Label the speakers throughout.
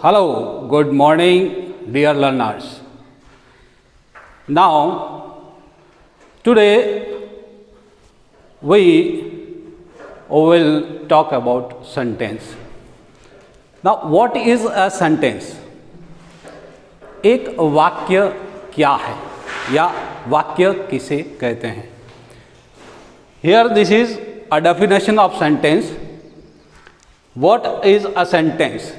Speaker 1: Hello, good morning, dear learners. Now, today we will talk about sentence. Now, what is a sentence? एक वाक्य क्या है या वाक्य किसे कहते हैं? Here this is a definition of sentence. What is a sentence?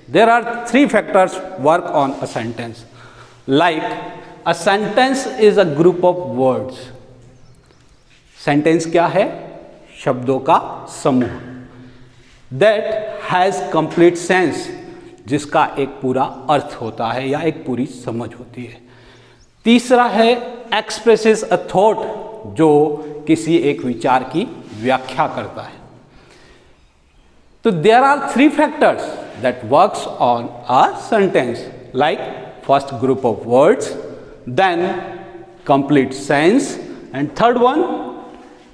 Speaker 1: There are three factors work on a sentence. Like a sentence is a group of words. Sentence क्या है? शब्दों का समूह. That has complete sense, जिसका एक पूरा अर्थ होता है या एक पूरी समझ होती है. तीसरा है expresses a thought, जो किसी एक विचार की व्याख्या करता है. तो there are three factors that works on a sentence, like first group of words, then complete sense, and third one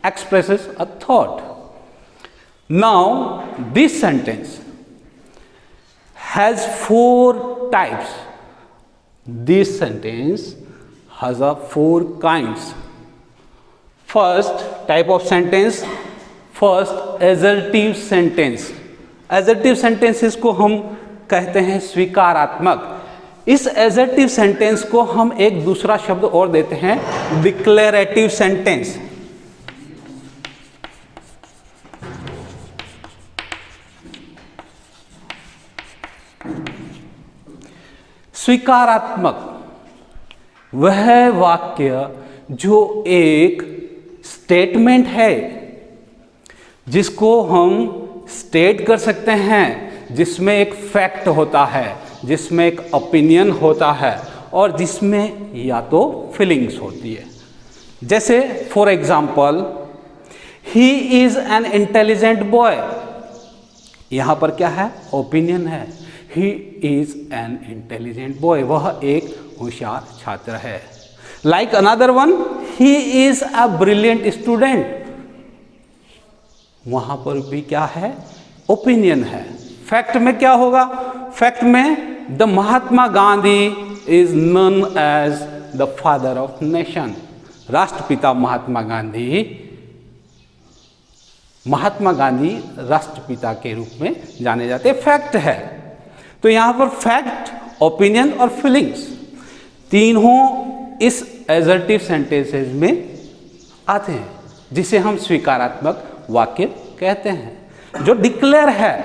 Speaker 1: expresses a thought. Now this sentence has four types. This sentence has a four kinds. First type of sentence, first assertive sentence. Assertive sentences को हम कहते हैं स्वीकारात्मक. इस assertive sentence को हम एक दूसरा शब्द और देते हैं डिक्लेरेटिव सेंटेंस. स्वीकारात्मक वह वाक्य जो एक स्टेटमेंट है, जिसको हम स्टेट कर सकते हैं, जिसमें एक फैक्ट होता है, जिसमें एक ओपिनियन होता है और जिसमें या तो फीलिंग्स होती है. जैसे for example, he is an intelligent boy. यहां पर क्या है? ओपिनियन है. He is an intelligent boy, वह एक होशियार छात्र है. Like another one, he is a brilliant student. वहां पर भी क्या है? ओपिनियन है. फैक्ट में क्या होगा? फैक्ट में the Mahatma Gandhi is known as the father of nation. राष्ट्रपिता महात्मा गांधी राष्ट्रपिता के रूप में जाने जाते. फैक्ट है. तो यहां पर फैक्ट, ओपिनियन और फीलिंग्स तीनों इस एजर्टिव सेंटेंसेस में आते हैं, जिसे हम स्वीकारात्मक वाक्य कहते हैं. जो डिक्लेयर है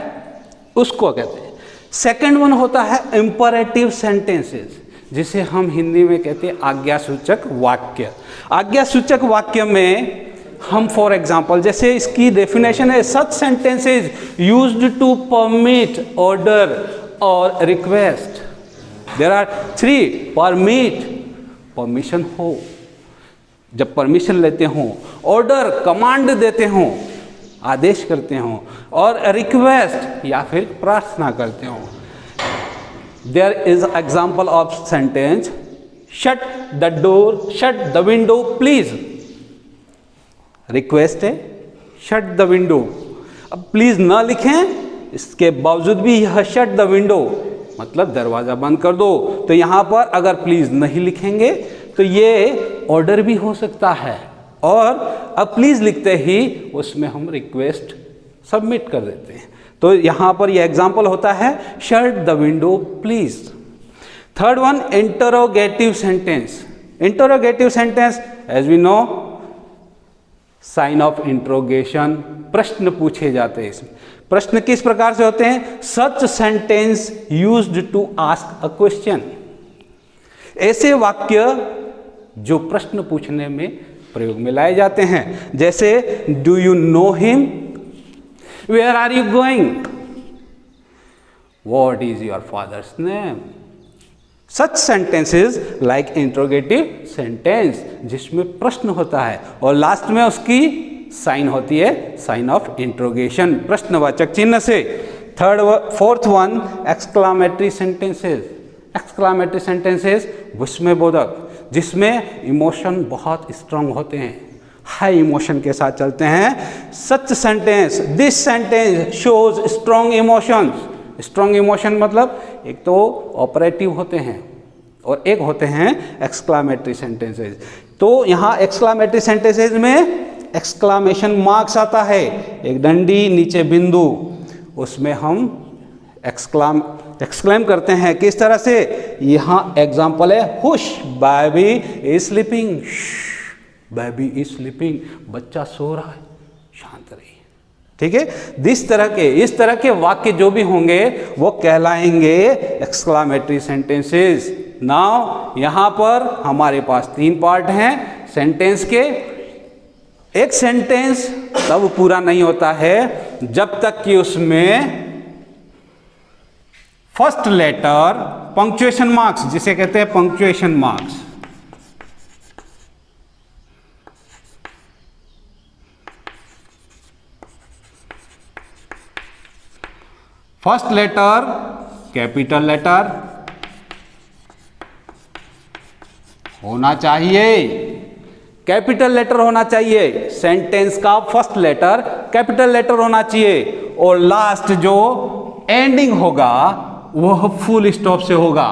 Speaker 1: उसको कहते हैं. सेकंड वन होता है इंपरेटिव सेंटेंसेस, जिसे हम हिंदी में कहते हैं आज्ञासूचक वाक्य. आज्ञासूचक वाक्य में हम फॉर एग्जांपल, जैसे इसकी डेफिनेशन है, such sentences used to permit, order और request. There are three. Permit, permission हो, जब परमिशन लेते हो. ऑर्डर, कमांड देते हो, आदेश करते हो. और रिक्वेस्ट, या फिर प्रार्थना करते हो. There is example of sentence, shut the door, shut the window please. Request है, शट द विंडो. अब प्लीज ना लिखें, इसके बावजूद भी यह शट द विंडो मतलब दरवाजा बंद कर दो. तो यहां पर अगर प्लीज नहीं लिखेंगे तो ये ऑर्डर भी हो सकता है, और अब प्लीज लिखते ही उसमें हम रिक्वेस्ट सबमिट कर देते हैं. तो यहां पर ये एग्जांपल होता है shut the window please. Third one interrogative sentence. Interrogative sentence as we know, sign of interrogation, प्रश्न पूछे जाते हैं. इसमें प्रश्न किस प्रकार से होते हैं? Such sentence used to ask a question. ऐसे वाक्य जो प्रश्न पूछने में प्रयोग में लाए जाते हैं. जैसे do you know him, where are you going, what is your father's name. Such sentences like interrogative sentence, जिसमें प्रश्न होता है और लास्ट में उसकी साइन होती है, साइन ऑफ इंट्रोगेशन, प्रश्नवाचक चिन्ह से. Fourth one exclamatory sentences. Exclamatory sentences विस्मयबोधक, जिसमें इमोशन बहुत स्ट्रांग होते हैं, हाई इमोशन के साथ चलते हैं. Such sentence, this sentence shows strong emotions. Strong emotion मतलब एक तो ऑपरेटिव होते हैं और एक होते हैं एक्सक्लामेटरी सेंटेंसेज। तो यहाँ एक्सक्लामेटरी सेंटेंसेज में एक्सक्लामेशन मार्क्स आता है, एक डंडी नीचे बिंदु, उसमें हम एक्सक्लेम करते हैं। किस तरह से? यहाँ एग्जाम्पल है hush baby is sleeping, baby is sleeping, बच्चा सो रहा है, शांत रहिए। ठीक है, इस तरह के वाक्य जो भी होंगे वो कहलाएंगे एक्सक्लामेटरी सेंटेंसेस। नाउ यहां पर हमारे पास 3 पार्ट हैं सेंटेंस के। एक सेंटेंस तब पूरा नहीं होता है जब तक कि उसमें फर्स्ट लेटर पंक्चुएशन मार्क्स, जिसे कहते हैं punctuation marks, first letter capital letter होना चाहिए, कैपिटल लेटर होना चाहिए। सेंटेंस का फर्स्ट लेटर कैपिटल लेटर होना चाहिए और लास्ट जो एंडिंग होगा वह फुल स्टॉप से होगा।